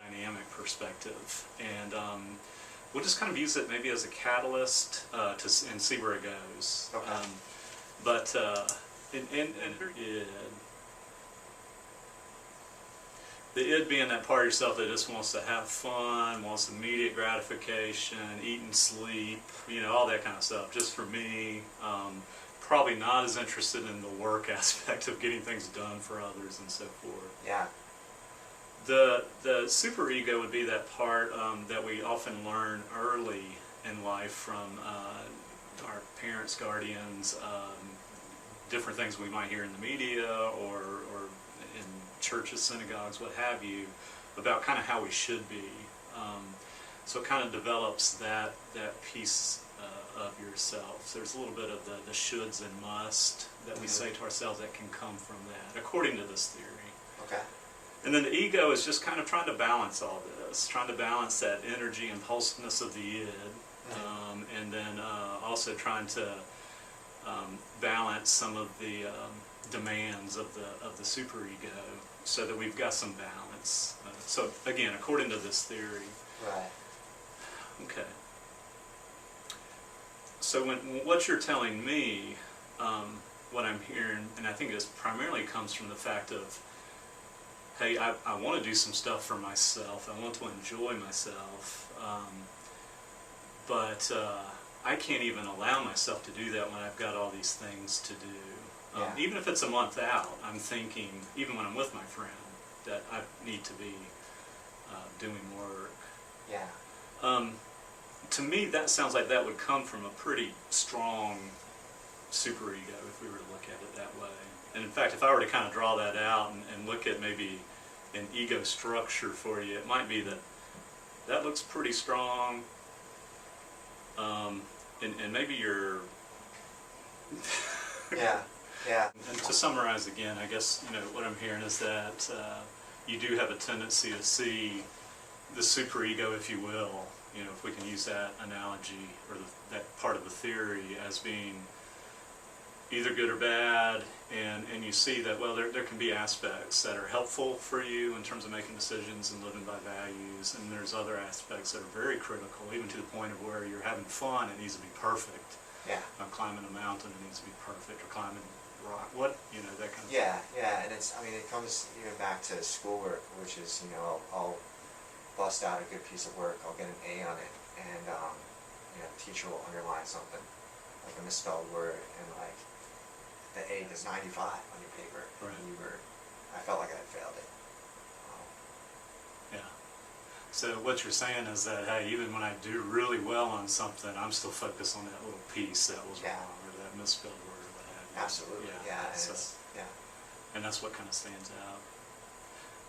dynamic perspective, and we'll just kind of use it maybe as a catalyst and see where it goes. Okay. But the id being that part of yourself that just wants to have fun, wants immediate gratification, eat and sleep, all that kind of stuff. Just for me, probably not as interested in the work aspect of getting things done for others and so forth. Yeah. The superego would be that part that we often learn early in life from our parents, guardians, different things we might hear in the media or in churches, synagogues, what have you, about kind of how we should be. So it kind of develops that piece of yourself. So there's a little bit of the shoulds and must that we say to ourselves that can come from that, according to this theory. Okay. And then the ego is just kind of trying to balance all this, trying to balance that energy, impulsiveness of the id, and then also trying to balance some of the demands of the superego, so that we've got some balance. So again, according to this theory. Right. Okay. So what you're telling me, what I'm hearing, and I think this primarily comes from the fact of, hey, I want to do some stuff for myself. I want to enjoy myself, but I can't even allow myself to do that when I've got all these things to do. Even if it's a month out, I'm thinking, even when I'm with my friend, that I need to be doing work. Yeah. To me, that sounds like that would come from a pretty strong superego, if we were to look at it that way. And in fact, if I were to kind of draw that out and look at maybe an ego structure for you, it might be that looks pretty strong, and maybe you're... Yeah. Yeah. And to summarize again, I guess what I'm hearing is that you do have a tendency to see the superego, if you will, if we can use that analogy or that part of the theory as being either good or bad, and you see that, well, there can be aspects that are helpful for you in terms of making decisions and living by values, and there's other aspects that are very critical, even to the point of where you're having fun, it needs to be perfect. Yeah. Climbing a mountain, it needs to be perfect, or climbing rock, that kind of thing. Yeah, and it comes even back to schoolwork, which is, I'll bust out a good piece of work, I'll get an A on it, and, the teacher will underline something, like a misspelled word, and like, the A is 95 on your paper, right. And I felt like I had failed it. Yeah. So what you're saying is that, hey, even when I do really well on something, I'm still focused on that little piece that was wrong, or that misspelled word, or what have you. Absolutely, yeah. And that's what kind of stands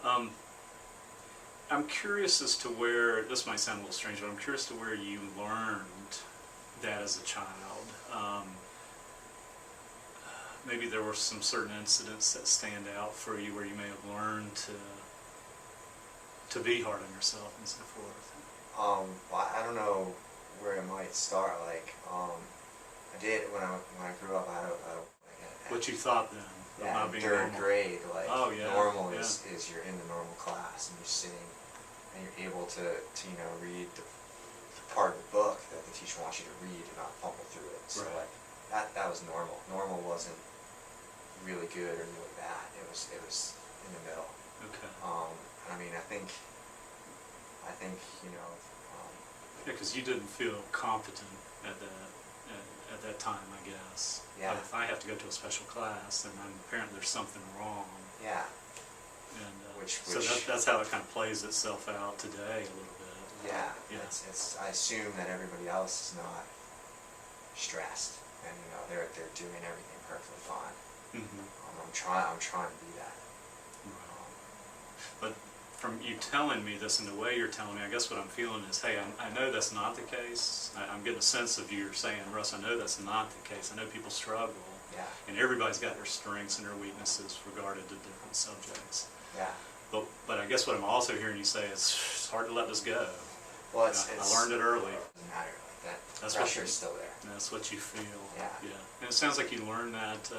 out. I'm curious as to where, this might sound a little strange, but I'm curious to where you learned that as a child. Maybe there were some certain incidents that stand out for you where you may have learned to be hard on yourself and so forth. Well, I don't know where it might start. Like, I did when I grew up. What you thought then? Yeah, not being third normal. grade. Like, normal is you're in the normal class and you're sitting and you're able to read the part of the book that the teacher wants you to read and not fumble through it. So right. Like that was normal. Normal wasn't really good or really bad. It was in the middle. Okay. I mean, I think because you didn't feel competent at that time, I guess. Yeah. If I have to go to a special class, then apparently there's something wrong. Yeah. And so that's how it kind of plays itself out today a little bit. Yeah. Yeah. It's I assume that everybody else is not stressed, and they're doing everything perfectly fine. Mm-hmm. I'm trying to be that. But from you telling me this and the way you're telling me, I guess what I'm feeling is, hey, I know that's not the case. I'm getting a sense of you saying, Russ, I know that's not the case. I know people struggle. Yeah. And everybody's got their strengths and their weaknesses regarded to different subjects. Yeah. But I guess what I'm also hearing you say is it's hard to let this go. Well, I learned it early. It doesn't matter like that. That's pressure's still there. That's what you feel. Yeah. Yeah. And it sounds like you learned that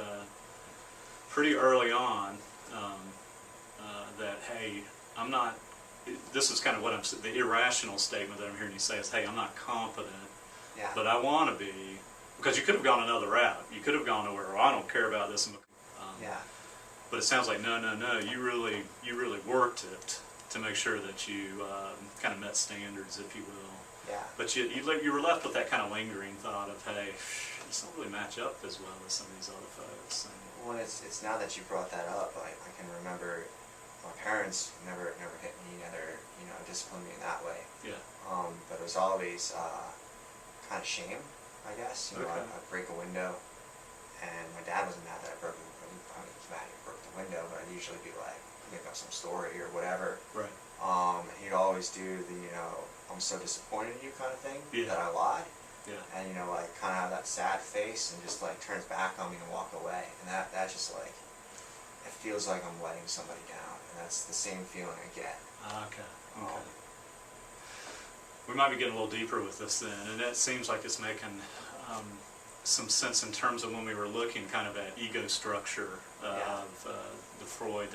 pretty early on. That hey, I'm not this is kind of what the irrational statement that I'm hearing you say is, hey, I'm not competent, Yeah. but I want to be, because you could have gone another route. You could have gone to where, well, I don't care about this. Yeah. But it sounds like, no, you really worked it to make sure that you kind of met standards, if you will. Yeah. But you were left with that kind of lingering thought of, hey, this don't really match up as well as some of these other folks. And Well, it's now that you brought that up, I can remember my parents never hit me, never disciplined me in that way. yeah, But it was always kind of shame, I guess. Okay. I'd break a window, and my dad wasn't mad that I broke. I mean, he's mad he broke the window, but I'd usually be like, make up some story or whatever. right, And he'd always do the I'm so disappointed in you kind of thing, Yeah. that I lied. yeah, And like kind of have that sad face and just like turns back on me and walk away, and that just like, it feels like I'm letting somebody down, and that's the same feeling I get. okay. We might be getting a little deeper with this then, and it seems like it's making some sense in terms of when we were looking kind of at ego structure Yeah. of the Freud,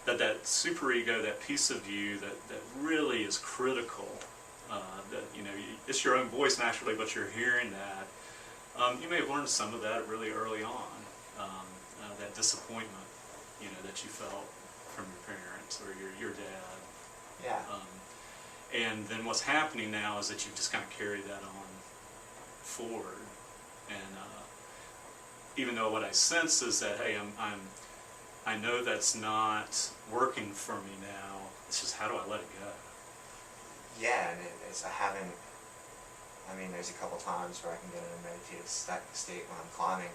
that superego, that piece of you that really is critical. That it's your own voice naturally, but you're hearing that. You may have learned some of that really early on. That disappointment, that you felt from your parents or your dad. Yeah. And then what's happening now is that you've just kind of carried that on forward. And even though what I sense is that, hey, I know that's not working for me now. It's just, how do I let it go? Yeah, and it's I haven't. I mean, there's a couple times where I can get in a meditative state when I'm climbing,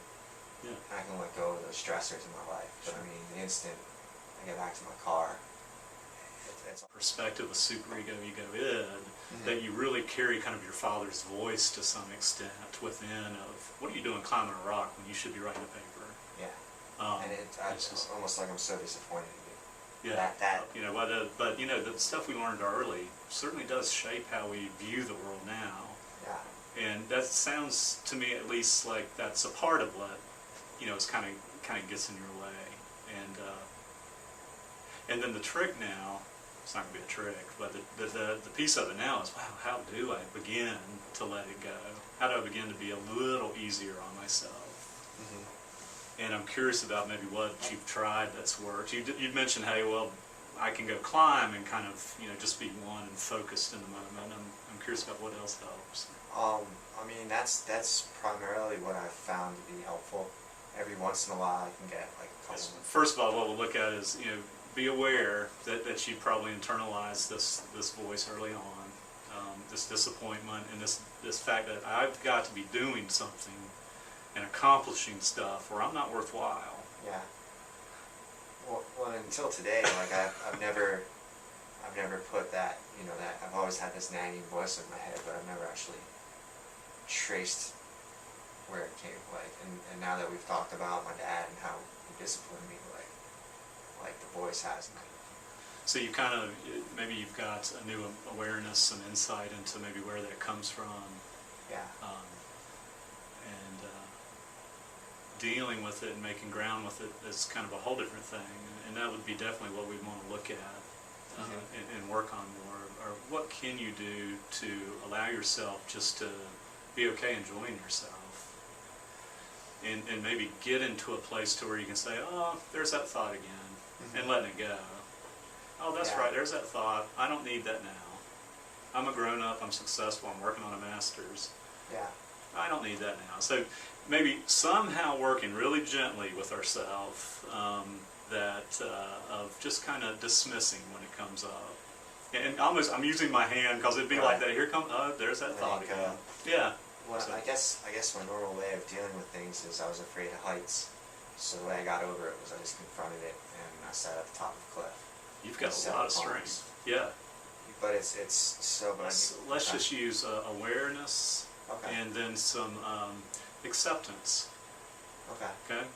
Yeah. and I can let go of those stressors in my life. But Sure. I mean, the instant I get back to my car, it's Perspective of superego, ego id, that you really carry kind of your father's voice to some extent within of, what are you doing climbing a rock when you should be writing a paper? yeah, and It's it's just- almost like I'm so disappointed in you. Yeah, That but the stuff we learned early certainly does shape how we view the world now, yeah, and that sounds to me at least like that's a part of what is kind of gets in your way, and then the trick now, it's not gonna be a trick, but the piece of it now is, wow, how do I begin to let it go? How do I begin to be a little easier on myself? And I'm curious about maybe what you've tried that's worked. You mentioned, hey, well, I can go climb and kind of, just be one and focused in the moment. I'm curious about what else helps. I mean, that's primarily what I've found to be helpful. Every once in a while, I can get like a couple. First of all, what we'll look at is, be aware that you probably internalized this voice early on, this disappointment and this fact that I've got to be doing something and accomplishing stuff or I'm not worthwhile. Yeah. Well, until today, like I've never put that, that I've always had this nagging voice in my head, but I've never actually traced where it came, and now that we've talked about my dad and how he disciplined me, like the voice has me. So you maybe you've got a new awareness, some insight into maybe where that comes from. Yeah. And dealing with it and making ground with it is kind of a whole different thing, and that would be definitely what we'd want to look at and work on more. Or what can you do to allow yourself just to be okay enjoying yourself, and maybe get into a place to where you can say, oh, there's that thought again, and letting it go. Oh, that's Yeah. right, there's that thought. I don't need that now. I'm a grown-up, I'm successful, I'm working on a master's. Yeah. I don't need that now. So maybe somehow working really gently with ourselves, of just kind of dismissing when it comes up. And almost, I'm using my hand because it'd be like that. Here comes, oh, there's that thought again. Yeah. Well, So- I guess my normal way of dealing with things is I was afraid of heights. So the way I got over it was I just confronted it and I sat at the top of the cliff. You've got a Several lot of strength. times. Yeah. But it's so. But Let's just use awareness Okay. and then some acceptance. Okay. Okay.